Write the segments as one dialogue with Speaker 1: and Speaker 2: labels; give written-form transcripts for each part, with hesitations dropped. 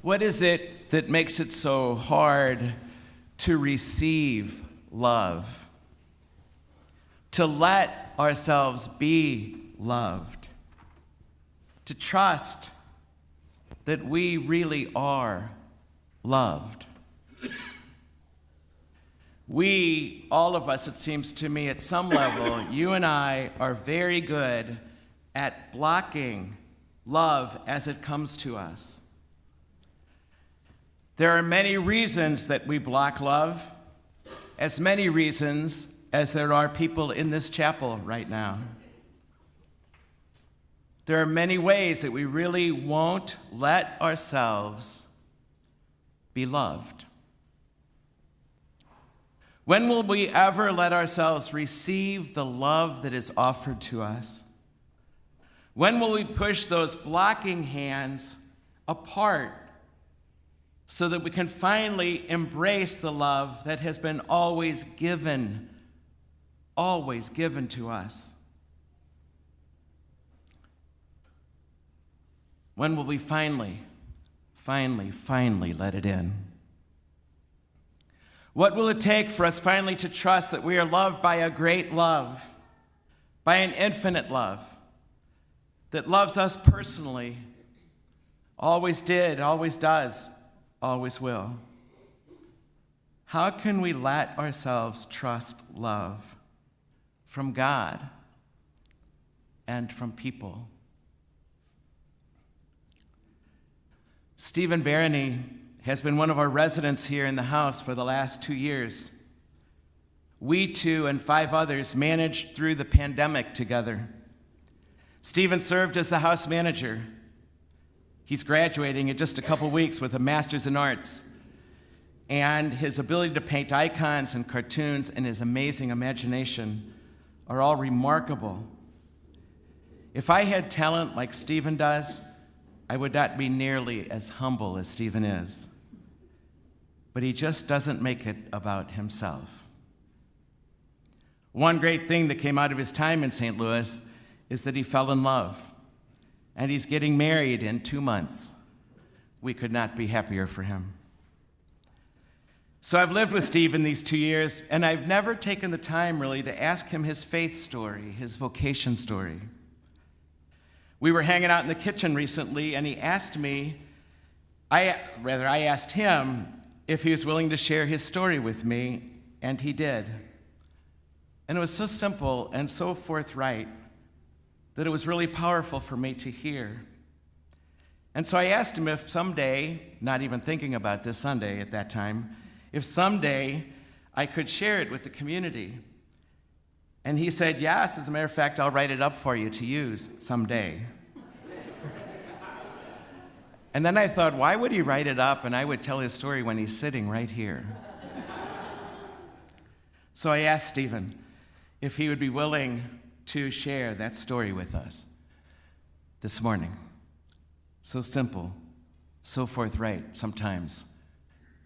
Speaker 1: What is it that makes it so hard to receive love? To let ourselves be loved? To trust that we really are loved? We, all of us, it seems to me, at some level, you and I are very good at blocking love as it comes to us. There are many reasons that we block love, as many reasons as there are people in this chapel right now. There are many ways that we really won't let ourselves be loved. When will we ever let ourselves receive the love that is offered to us? When will we push those blocking hands apart so that we can finally embrace the love that has been always given to us? When will we finally let it in? What will it take for us finally to trust that we are loved by a great love, by an infinite love, that loves us personally, always did, always does, always will? How can we let ourselves trust love from God and from people? Stephen Barony has been one of our residents here in the house for the last 2 years. We two and 5 others managed through the pandemic together. Stephen served as the house manager. He's graduating in just a couple weeks with a master's in arts. And his ability to paint icons and cartoons and his amazing imagination are all remarkable. If I had talent like Stephen does, I would not be nearly as humble as Stephen is. But he just doesn't make it about himself. One great thing that came out of his time in St. Louis is that he fell in love, and he's getting married in 2 months. We could not be happier for him. So I've lived with Stephen these 2 years, and I've never taken the time really to ask him his faith story, his vocation story. We were hanging out in the kitchen recently, and he asked me, I asked him if he was willing to share his story with me, and he did. And it was so simple and so forthright that it was really powerful for me to hear. And so I asked him if someday, not even thinking about this Sunday at that time, if someday I could share it with the community. And he said, yes, as a matter of fact, I'll write it up for you to use someday. And then I thought, why would he write it up and I would tell his story when he's sitting right here? So I asked Stephen if he would be willing to share that story with us this morning. So simple, so forthright sometimes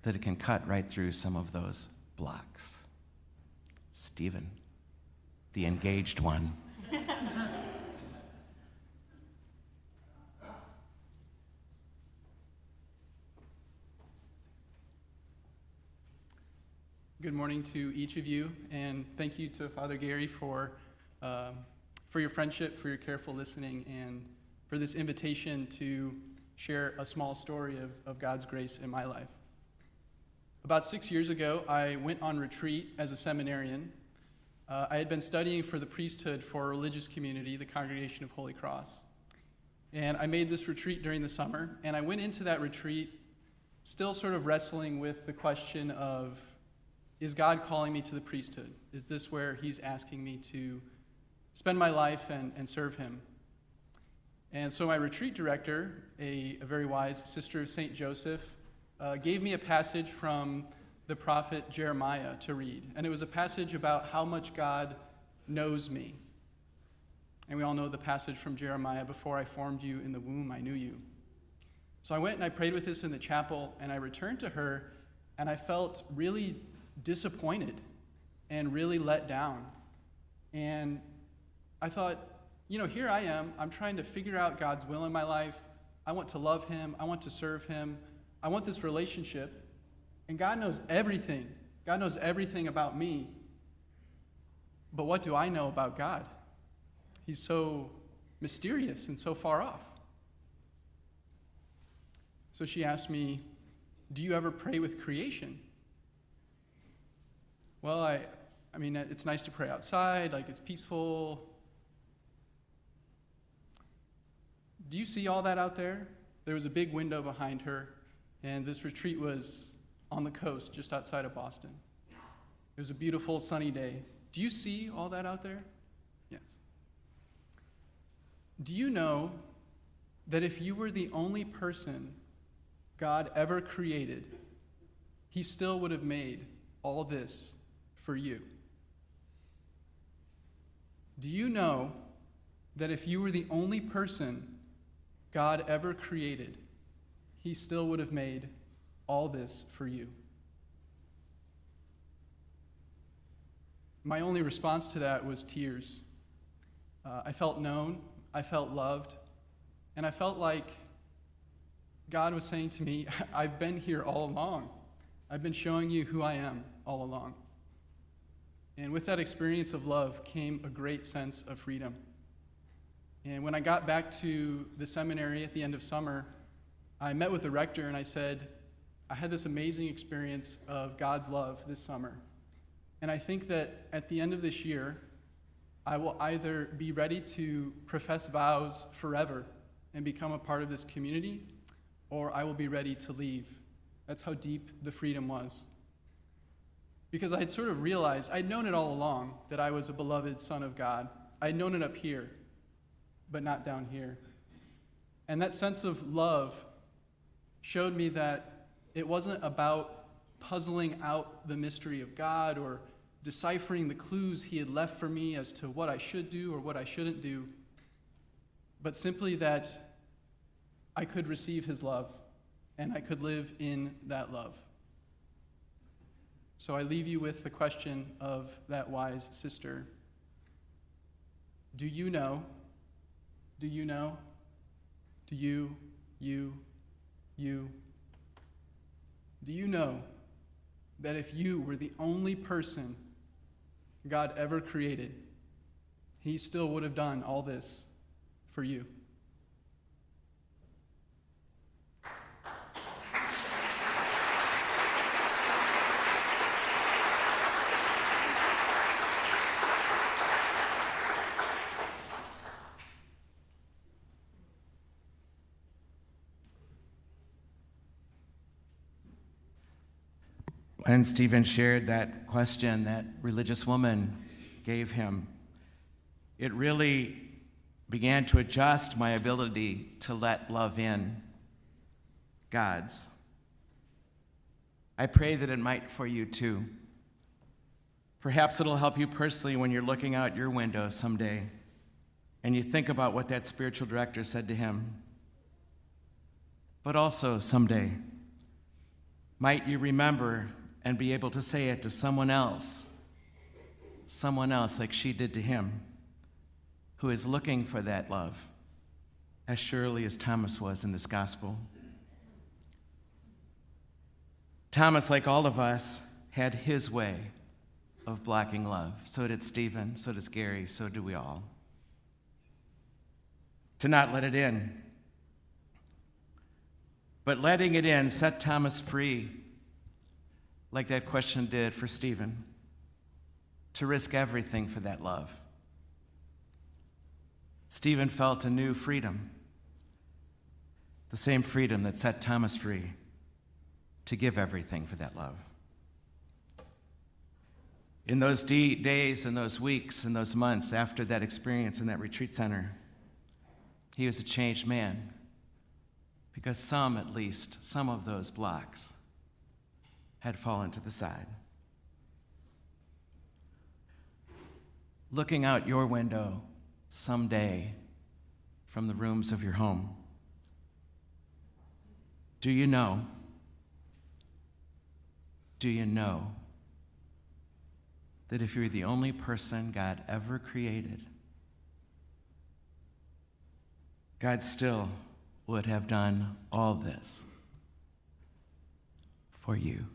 Speaker 1: that it can cut right through some of those blocks. Stephen, the engaged one.
Speaker 2: Good morning to each of you, and thank you to Father Gary for your friendship, for your careful listening, and for this invitation to share a small story of God's grace in my life. About 6 years ago, I went on retreat as a seminarian. I had been studying for the priesthood for a religious community, the Congregation of Holy Cross. And I made this retreat during the summer, and I went into that retreat still sort of wrestling with the question of, is God calling me to the priesthood? Is this where he's asking me to spend my life and serve him? And so my retreat director, a very wise sister of St. Joseph, gave me a passage from the prophet Jeremiah to read. And it was a passage about how much God knows me. And we all know the passage from Jeremiah, before I formed you in the womb, I knew you. So I went and I prayed with this in the chapel, and I returned to her, and I felt really disappointed and really let down. And I thought, here I am. I'm trying to figure out God's will in my life. I want to love him. I want to serve him. I want this relationship, and God knows everything. God knows everything about me. But what do I know about God? He's so mysterious and so far off. So she asked me, do you ever pray with creation? Well, I mean, it's nice to pray outside, like it's peaceful. Do you see all that out there? There was a big window behind her, and this retreat was on the coast just outside of Boston. It was a beautiful sunny day. Do you see all that out there? Yes. Do you know that if you were the only person God ever created, he still would have made all this for you? Do you know that if you were the only person God ever created, he still would have made all this for you? My only response to that was tears. I felt known, I felt loved, and I felt like God was saying to me, I've been here all along. I've been showing you who I am all along. And with that experience of love came a great sense of freedom. And when I got back to the seminary at the end of summer, I met with the rector and I said, I had this amazing experience of God's love this summer. And I think that at the end of this year, I will either be ready to profess vows forever and become a part of this community, or I will be ready to leave. That's how deep the freedom was. Because I had sort of realized, I'd known it all along, that I was a beloved son of God. I'd known it up here, but not down here. And that sense of love showed me that it wasn't about puzzling out the mystery of God or deciphering the clues he had left for me as to what I should do or what I shouldn't do, but simply that I could receive his love and I could live in that love. So I leave you with the question of that wise sister. Do you know? Do you know? Do you? Do you know that if you were the only person God ever created, he still would have done all this for you?
Speaker 1: When Stephen shared that question that religious woman gave him, it really began to adjust my ability to let love in, God's. I pray that it might for you too. Perhaps it'll help you personally when you're looking out your window someday and you think about what that spiritual director said to him. But also someday, might you remember and be able to say it to someone else like she did to him, who is looking for that love, as surely as Thomas was in this gospel. Thomas, like all of us, had his way of blocking love. So did Stephen, so does Gary, so do we all. To not let it in. But letting it in set Thomas free, like that question did for Stephen, to risk everything for that love. Stephen felt a new freedom, the same freedom that set Thomas free to give everything for that love. In those days and those weeks and those months after that experience in that retreat center, he was a changed man, because some of those blocks had fallen to the side. Looking out your window someday from the rooms of your home, do you know that if you're the only person God ever created, God still would have done all this for you.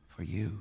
Speaker 1: For you.